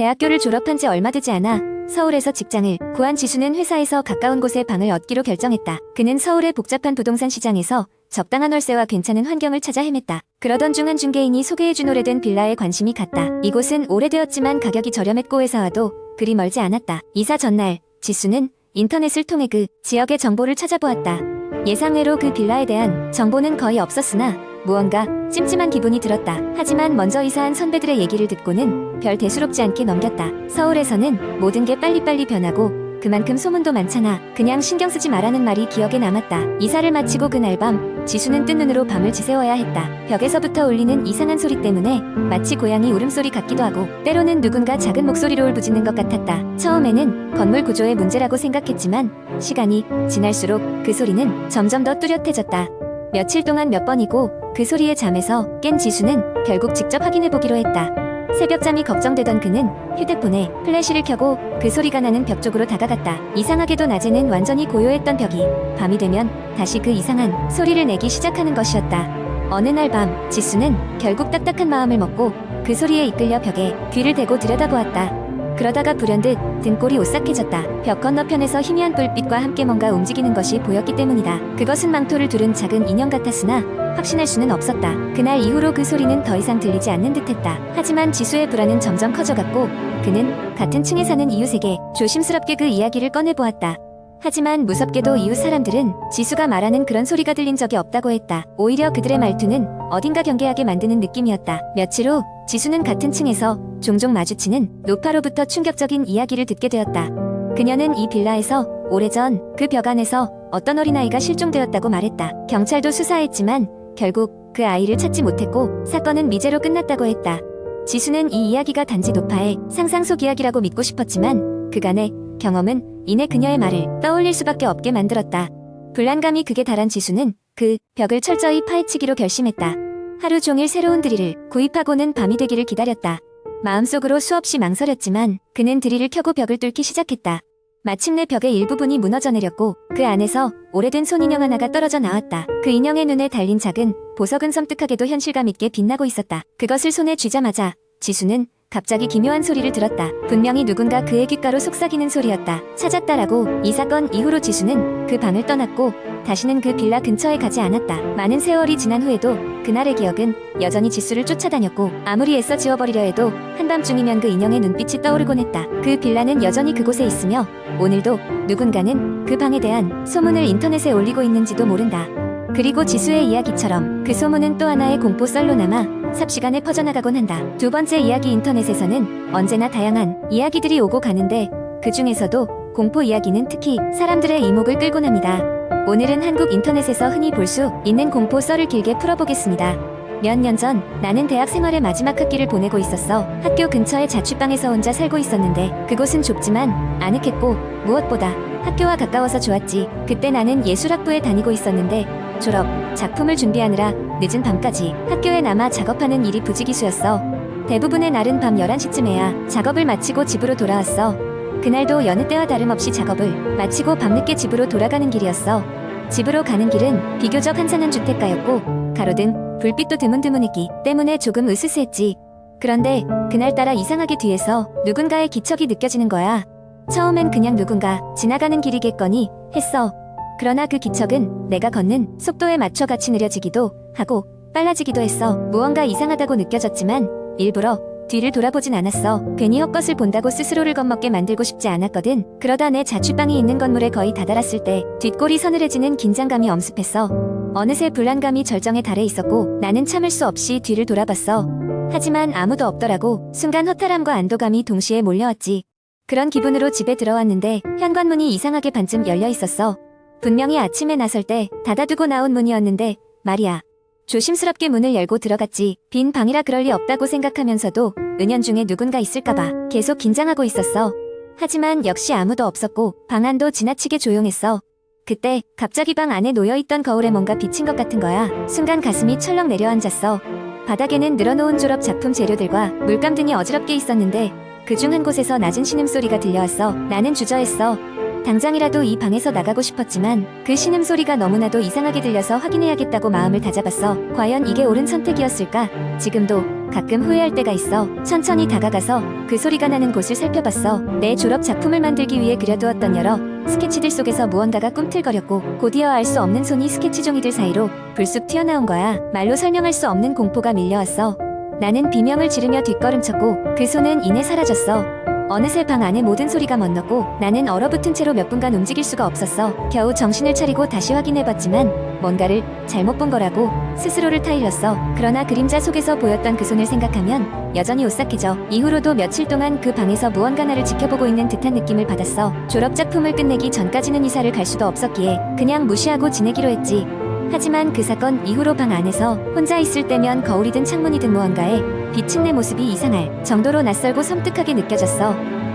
대학교를 졸업한 지 얼마 되지 않아 서울에서 직장을 구한 지수는 회사에서 가까운 곳에 방을 얻기로 결정했다. 그는 서울의 복잡한 부동산 시장에서 적당한 월세와 괜찮은 환경을 찾아 헤맸다. 그러던 중 한 중개인이 소개해준 오래된 빌라에 관심이 갔다. 이곳은 오래되었지만 가격이 저렴했고 회사와도 그리 멀지 않았다. 이사 전날 지수는 인터넷을 통해 그 지역의 정보를 찾아보았다. 예상외로 그 빌라에 대한 정보는 거의 없었으나 무언가 찜찜한 기분이 들었다. 하지만 먼저 이사한 선배들의 얘기를 듣고는 별 대수롭지 않게 넘겼다. 서울에서는 모든 게 빨리빨리 변하고 그만큼 소문도 많잖아. 그냥 신경 쓰지 말라는 말이 기억에 남았다. 이사를 마치고 그날 밤 지수는 뜬 눈으로 밤을 지새워야 했다. 벽에서부터 울리는 이상한 소리 때문에 마치 고양이 울음소리 같기도 하고 때로는 누군가 작은 목소리로 울부짖는 것 같았다. 처음에는 건물 구조의 문제라고 생각했지만 시간이 지날수록 그 소리는 점점 더 뚜렷해졌다. 며칠 동안 몇 번이고 그 소리에 잠에서 깬 지수는 결국 직접 확인해보기로 했다. 새벽잠이 걱정되던 그는 휴대폰에 플래시를 켜고 그 소리가 나는 벽 쪽으로 다가갔다. 이상하게도 낮에는 완전히 고요했던 벽이 밤이 되면 다시 그 이상한 소리를 내기 시작하는 것이었다. 어느 날 밤 지수는 결국 딱딱한 마음을 먹고 그 소리에 이끌려 벽에 귀를 대고 들여다보았다. 그러다가 불현듯 등골이 오싹해졌다. 벽 건너편에서 희미한 불빛과 함께 뭔가 움직이는 것이 보였기 때문이다. 그것은 망토를 두른 작은 인형 같았으나 확신할 수는 없었다. 그날 이후로 그 소리는 더 이상 들리지 않는 듯했다. 하지만 지수의 불안은 점점 커져갔고 그는 같은 층에 사는 이웃에게 조심스럽게 그 이야기를 꺼내보았다. 하지만 무섭게도 이웃 사람들은 지수가 말하는 그런 소리가 들린 적이 없다고 했다. 오히려 그들의 말투는 어딘가 경계하게 만드는 느낌이었다. 며칠 후 지수는 같은 층에서 종종 마주치는 노파로부터 충격적인 이야기를 듣게 되었다. 그녀는 이 빌라에서 오래전 그 벽 안에서 어떤 어린아이가 실종되었다고 말했다. 경찰도 수사했지만 결국 그 아이를 찾지 못했고 사건은 미제로 끝났다고 했다. 지수는 이 이야기가 단지 노파의 상상 속 이야기라고 믿고 싶었지만 그간의 경험은 이내 그녀의 말을 떠올릴 수밖에 없게 만들었다. 불안감이 극에 달한 지수는 그 벽을 철저히 파헤치기로 결심했다. 하루 종일 새로운 드릴을 구입하고는 밤이 되기를 기다렸다. 마음속으로 수없이 망설였지만 그는 드릴을 켜고 벽을 뚫기 시작했다. 마침내 벽의 일부분이 무너져 내렸고 그 안에서 오래된 손인형 하나가 떨어져 나왔다. 그 인형의 눈에 달린 작은 보석은 섬뜩하게도 현실감 있게 빛나고 있었다. 그것을 손에 쥐자마자 지수는 갑자기 기묘한 소리를 들었다. 분명히 누군가 그의 귓가로 속삭이는 소리였다. 찾았다라고. 이 사건 이후로 지수는 그 방을 떠났고 다시는 그 빌라 근처에 가지 않았다. 많은 세월이 지난 후에도 그날의 기억은 여전히 지수를 쫓아다녔고 아무리 애써 지워버리려 해도 한밤중이면 그 인형의 눈빛이 떠오르곤 했다. 그 빌라는 여전히 그곳에 있으며 오늘도 누군가는 그 방에 대한 소문을 인터넷에 올리고 있는지도 모른다. 그리고 지수의 이야기처럼 그 소문은 또 하나의 공포 썰로 남아 삽시간에 퍼져나가곤 한다. 두 번째 이야기. 인터넷에서는 언제나 다양한 이야기들이 오고 가는데 그 중에서도 공포 이야기는 특히 사람들의 이목을 끌곤 합니다. 오늘은 한국 인터넷에서 흔히 볼 수 있는 공포 썰을 길게 풀어보겠습니다. 몇 년 전 나는 대학 생활의 마지막 학기를 보내고 있었어. 학교 근처의 자취방에서 혼자 살고 있었는데 그곳은 좁지만 아늑했고 무엇보다 학교와 가까워서 좋았지. 그때 나는 예술학부에 다니고 있었는데 졸업 작품을 준비하느라 늦은 밤까지 학교에 남아 작업하는 일이 부지기수였어. 대부분의 날은 밤 11시쯤에야 작업을 마치고 집으로 돌아왔어. 그날도 여느 때와 다름없이 작업을 마치고 밤늦게 집으로 돌아가는 길이었어. 집으로 가는 길은 비교적 한산한 주택가였고 가로등 불빛도 드문드문했기 때문에 조금 으스스했지. 그런데 그날따라 이상하게 뒤에서 누군가의 기척이 느껴지는 거야. 처음엔 그냥 누군가 지나가는 길이겠거니 했어. 그러나 그 기척은 내가 걷는 속도에 맞춰 같이 느려지기도 하고 빨라지기도 했어. 무언가 이상하다고 느껴졌지만 일부러 뒤를 돌아보진 않았어. 괜히 헛것을 본다고 스스로를 겁먹게 만들고 싶지 않았거든. 그러다 내 자취방이 있는 건물에 거의 다다랐을 때 뒷골이 서늘해지는 긴장감이 엄습했어. 어느새 불안감이 절정에 달해 있었고 나는 참을 수 없이 뒤를 돌아봤어. 하지만 아무도 없더라고. 순간 허탈함과 안도감이 동시에 몰려왔지. 그런 기분으로 집에 들어왔는데 현관문이 이상하게 반쯤 열려 있었어. 분명히 아침에 나설 때 닫아두고 나온 문이었는데 말이야. 조심스럽게 문을 열고 들어갔지. 빈 방이라 그럴 리 없다고 생각하면서도 은연중에 누군가 있을까봐 계속 긴장하고 있었어. 하지만 역시 아무도 없었고 방 안도 지나치게 조용했어. 그때 갑자기 방 안에 놓여있던 거울에 뭔가 비친 것 같은 거야. 순간 가슴이 철렁 내려앉았어. 바닥에는 늘어놓은 졸업 작품 재료들과 물감 등이 어지럽게 있었는데 그중 한 곳에서 낮은 신음소리가 들려왔어. 나는 주저했어. 당장이라도 이 방에서 나가고 싶었지만 그 신음소리가 너무나도 이상하게 들려서 확인해야겠다고 마음을 다잡았어. 과연 이게 옳은 선택이었을까? 지금도 가끔 후회할 때가 있어. 천천히 다가가서 그 소리가 나는 곳을 살펴봤어. 내 졸업 작품을 만들기 위해 그려두었던 여러 스케치들 속에서 무언가가 꿈틀거렸고 곧이어 알 수 없는 손이 스케치 종이들 사이로 불쑥 튀어나온 거야. 말로 설명할 수 없는 공포가 밀려왔어. 나는 비명을 지르며 뒷걸음쳤고 그 손은 이내 사라졌어. 어느새 방 안의 모든 소리가 멎었고 나는 얼어붙은 채로 몇 분간 움직일 수가 없었어. 겨우 정신을 차리고 다시 확인해봤지만 뭔가를 잘못 본 거라고 스스로를 타일렀어. 그러나 그림자 속에서 보였던 그 손을 생각하면 여전히 오싹해져. 이후로도 며칠 동안 그 방에서 무언가 나를 지켜보고 있는 듯한 느낌을 받았어. 졸업작품을 끝내기 전까지는 이사를 갈 수도 없었기에 그냥 무시하고 지내기로 했지. 하지만 그 사건 이후로 방 안에서 혼자 있을 때면 거울이든 창문이든 무언가에 비친 내 모습이 이상할 정도로 낯설고 섬뜩하게 느껴졌어.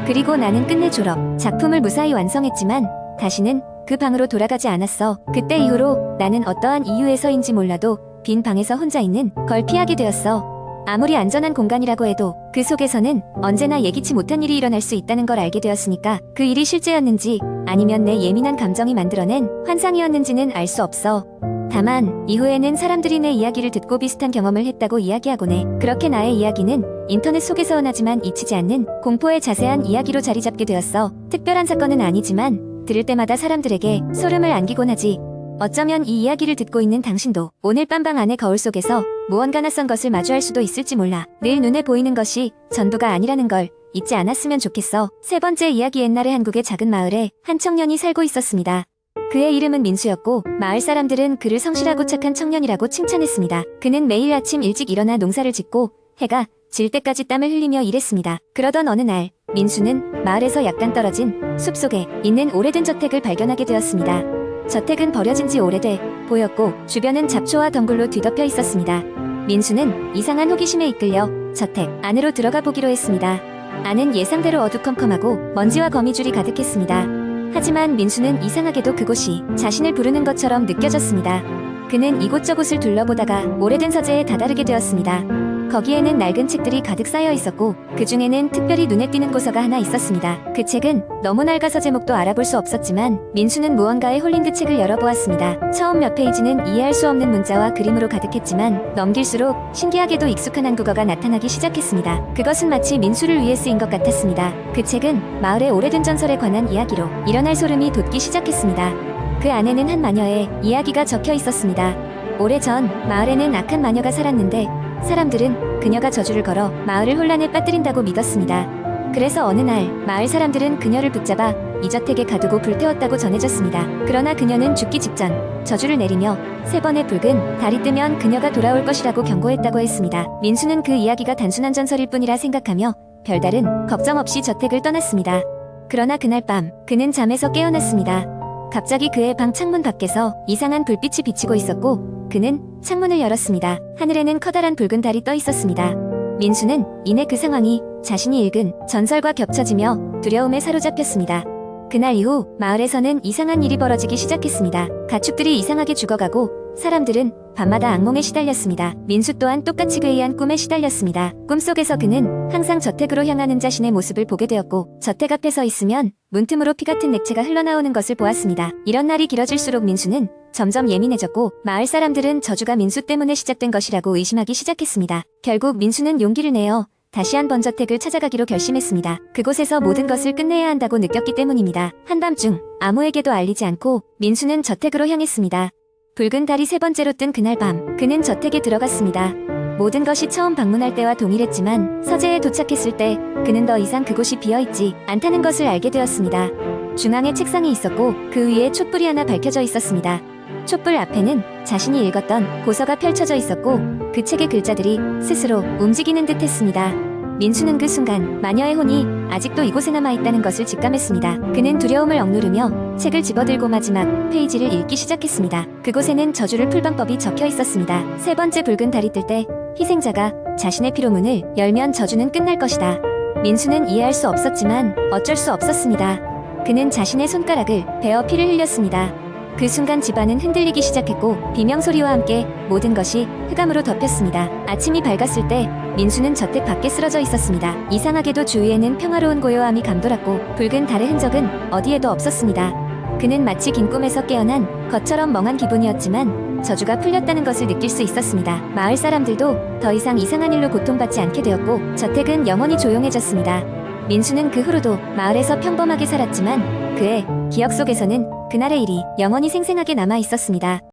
그리고 나는 끝내 졸업 작품을 무사히 완성했지만 다시는 그 방으로 돌아가지 않았어. 그때 이후로 나는 어떠한 이유에서인지 몰라도 빈 방에서 혼자 있는 걸 피하게 되었어. 아무리 안전한 공간이라고 해도 그 속에서는 언제나 예기치 못한 일이 일어날 수 있다는 걸 알게 되었으니까 그 일이 실제였는지 아니면 내 예민한 감정이 만들어낸 환상이었는지는 알 수 없어. 다만 이후에는 사람들이 내 이야기를 듣고 비슷한 경험을 했다고 이야기하곤 해. 그렇게 나의 이야기는 인터넷 속에서 흔하지만 잊히지 않는 공포의 자세한 이야기로 자리 잡게 되었어. 특별한 사건은 아니지만 들을 때마다 사람들에게 소름을 안기곤 하지. 어쩌면 이 이야기를 듣고 있는 당신도 오늘 밤 방 안의 거울 속에서 무언가 낯선 것을 마주할 수도 있을지 몰라. 늘 눈에 보이는 것이 전부가 아니라는 걸 잊지 않았으면 좋겠어. 세 번째 이야기. 옛날에 한국의 작은 마을에 한 청년이 살고 있었습니다. 그의 이름은 민수였고 마을 사람들은 그를 성실하고 착한 청년이라고 칭찬했습니다. 그는 매일 아침 일찍 일어나 농사를 짓고 해가 질 때까지 땀을 흘리며 일했습니다. 그러던 어느 날 민수는 마을에서 약간 떨어진 숲속에 있는 오래된 저택을 발견하게 되었습니다. 저택은 버려진 지 오래돼 보였고 주변은 잡초와 덩굴로 뒤덮여 있었습니다. 민수는 이상한 호기심에 이끌려 저택 안으로 들어가 보기로 했습니다. 안은 예상대로 어두컴컴하고 먼지와 거미줄이 가득했습니다. 하지만 민수는 이상하게도 그곳이 자신을 부르는 것처럼 느껴졌습니다. 그는 이곳저곳을 둘러보다가 오래된 서재에 다다르게 되었습니다. 거기에는 낡은 책들이 가득 쌓여 있었고 그 중에는 특별히 눈에 띄는 고서가 하나 있었습니다. 그 책은 너무 낡아서 제목도 알아볼 수 없었지만 민수는 무언가에 홀린 듯 책을 열어보았습니다. 처음 몇 페이지는 이해할 수 없는 문자와 그림으로 가득했지만 넘길수록 신기하게도 익숙한 한국어가 나타나기 시작했습니다. 그것은 마치 민수를 위해 쓰인 것 같았습니다. 그 책은 마을의 오래된 전설에 관한 이야기로 일어날 소름이 돋기 시작했습니다. 그 안에는 한 마녀의 이야기가 적혀 있었습니다. 오래전 마을에는 악한 마녀가 살았는데 사람들은 그녀가 저주를 걸어 마을을 혼란에 빠뜨린다고 믿었습니다. 그래서 어느 날 마을 사람들은 그녀를 붙잡아 이 저택에 가두고 불태웠다고 전해졌습니다. 그러나 그녀는 죽기 직전 저주를 내리며 3번의 붉은 달이 뜨면 그녀가 돌아올 것이라고 경고했다고 했습니다. 민수는 그 이야기가 단순한 전설일 뿐이라 생각하며 별다른 걱정 없이 저택을 떠났습니다. 그러나 그날 밤 그는 잠에서 깨어났습니다. 갑자기 그의 방 창문 밖에서 이상한 불빛이 비치고 있었고 그는 창문을 열었습니다. 하늘에는 커다란 붉은 달이 떠 있었습니다. 민수는 이내 그 상황이 자신이 읽은 전설과 겹쳐지며 두려움에 사로잡혔습니다. 그날 이후 마을에서는 이상한 일이 벌어지기 시작했습니다. 가축들이 이상하게 죽어가고 사람들은 밤마다 악몽에 시달렸습니다. 민수 또한 똑같이 괴이한 꿈에 시달렸습니다. 꿈속에서 그는 항상 저택으로 향하는 자신의 모습을 보게 되었고 저택 앞에 서 있으면 문틈으로 피 같은 액체가 흘러나오는 것을 보았습니다. 이런 날이 길어질수록 민수는 점점 예민해졌고 마을 사람들은 저주가 민수 때문에 시작된 것이라고 의심하기 시작했습니다. 결국 민수는 용기를 내어 다시 한번 저택을 찾아가기로 결심했습니다. 그곳에서 모든 것을 끝내야 한다고 느꼈기 때문입니다. 한밤중 아무에게도 알리지 않고 민수는 저택으로 향했습니다. 붉은 달이 3번째로 뜬 그날 밤 그는 저택에 들어갔습니다. 모든 것이 처음 방문할 때와 동일했지만 서재에 도착했을 때 그는 더 이상 그곳이 비어있지 않다는 것을 알게 되었습니다. 중앙에 책상이 있었고 그 위에 촛불이 하나 밝혀져 있었습니다. 촛불 앞에는 자신이 읽었던 고서가 펼쳐져 있었고 그 책의 글자들이 스스로 움직이는 듯 했습니다. 민수는 그 순간 마녀의 혼이 아직도 이곳에 남아있다는 것을 직감했습니다. 그는 두려움을 억누르며 책을 집어들고 마지막 페이지를 읽기 시작했습니다. 그곳에는 저주를 풀 방법이 적혀 있었습니다. 3번째 붉은 달이 뜰 때 희생자가 자신의 피로 문을 열면 저주는 끝날 것이다. 민수는 이해할 수 없었지만 어쩔 수 없었습니다. 그는 자신의 손가락을 베어 피를 흘렸습니다. 그 순간 집안은 흔들리기 시작했고 비명소리와 함께 모든 것이 흑암으로 덮였습니다. 아침이 밝았을 때 민수는 저택 밖에 쓰러져 있었습니다. 이상하게도 주위에는 평화로운 고요함이 감돌았고 붉은 달의 흔적은 어디에도 없었습니다. 그는 마치 긴 꿈에서 깨어난 것처럼 멍한 기분이었지만 저주가 풀렸다는 것을 느낄 수 있었습니다. 마을 사람들도 더 이상 이상한 일로 고통받지 않게 되었고 저택은 영원히 조용해졌습니다. 민수는 그 후로도 마을에서 평범하게 살았지만 그의 기억 속에서는 그날의 일이 영원히 생생하게 남아 있었습니다.